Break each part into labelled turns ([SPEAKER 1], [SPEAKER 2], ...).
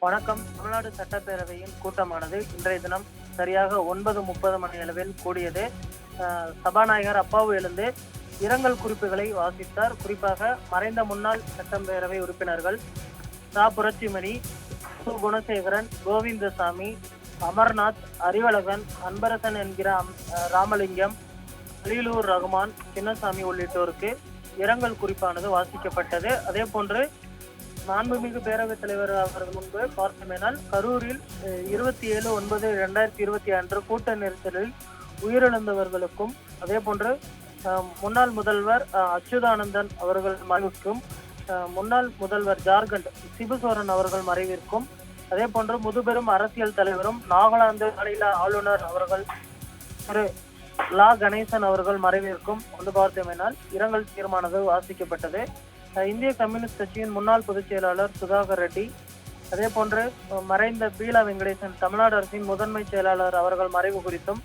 [SPEAKER 1] வணக்கம். தமிழ்நாடு சட்டப்பேரவையின் கூட்டமானது இன்றைய தினம் சரியாக 9:30 மணி அளவில் கூடியது. சபாநாயகர் அப்பாவு எழுந்து இரங்கல் குறிப்புகளை வாசித்தார். குறிப்பாக மறைந்த முன்னாள் சட்டப்பேரவை உறுப்பினர்கள் புரட்சிமணி, குணசேகரன், கோவிந்தசாமி, அமர்நாத், அறிவழகன், அன்பரசன் என்கிற ராமலிங்கம், அலிலூர் ரகுமான், சின்னசாமி உள்ளிட்டோருக்கு இரங்கல் குறிப்பானது வாசிக்கப்பட்டது. அதே போன்று மாண்புமிகு பேரவைத் தலைவர் அவர்கள் முன்பு பார்த்தோமேனால் கரூரில் 27/9/2020 அன்று கூட்ட நெரிசலில் உயிரிழந்தவர்களுக்கும், அதே போன்று முன்னாள் முதல்வர் அச்சுதானந்தன் அவர்கள் மறைவுக்கும், முன்னாள் முதல்வர் ஜார்க்கண்ட் சிபுசோரன் அவர்கள் மறைவிற்கும், அதே போன்று முதுபெரும் அரசியல் தலைவரும் நாகாலாந்து மாநில ஆளுநர் அவர்கள் திரு லா கணேசன் அவர்கள் மறைவிற்கும் பார்த்தோமேனால் இரங்கல் தீர்மானது வாசிக்கப்பட்டது. இந்திய கம்யூனிஸ்ட் கட்சியின் முன்னாள் பொதுச் செயலாளர் சுதாகர் ரெட்டி, அதே போன்று மறைந்த பீலா வெங்கடேசன் தமிழ்நாடு அரசின் முதன்மை செயலாளர் அவர்கள் மறைவு குறித்தும்,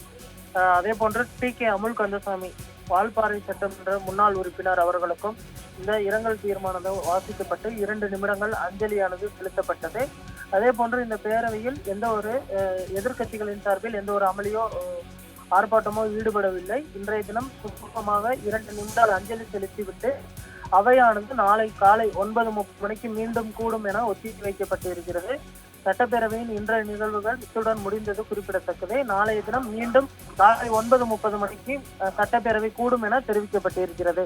[SPEAKER 1] அதே போன்று TK அமுல் கந்தசாமி வால்பாறை சட்டமன்ற முன்னாள் உறுப்பினர் அவர்களுக்கும் இந்த இரங்கல் தீர்மானம் வாசிக்கப்பட்டு 2 நிமிடங்கள் அஞ்சலியானது செலுத்தப்பட்டது. அதே போன்று இந்த பேரவையில் எந்த ஒரு எதிர்கட்சிகளின் சார்பில் எந்த ஒரு அமளியோ ஆர்ப்பாட்டமோ ஈடுபடவில்லை. இன்றைய தினம் சுமூகமாக 2 நிமிடங்கள் அஞ்சலி செலுத்திவிட்டு அவையானது நாளை காலை 9:30 மணிக்கு மீண்டும் கூடும் என ஒத்தி வைக்கப்பட்டு இருக்கிறது. சட்டப்பேரவையின் இன்றைய நிகழ்வுகள் இத்துடன் முடிந்தது குறிப்பிடத்தக்கது. நாளைய தினம் மீண்டும் காலை 9:30 மணிக்கு சட்டப்பேரவை கூடும் என தெரிவிக்கப்பட்டிருக்கிறது.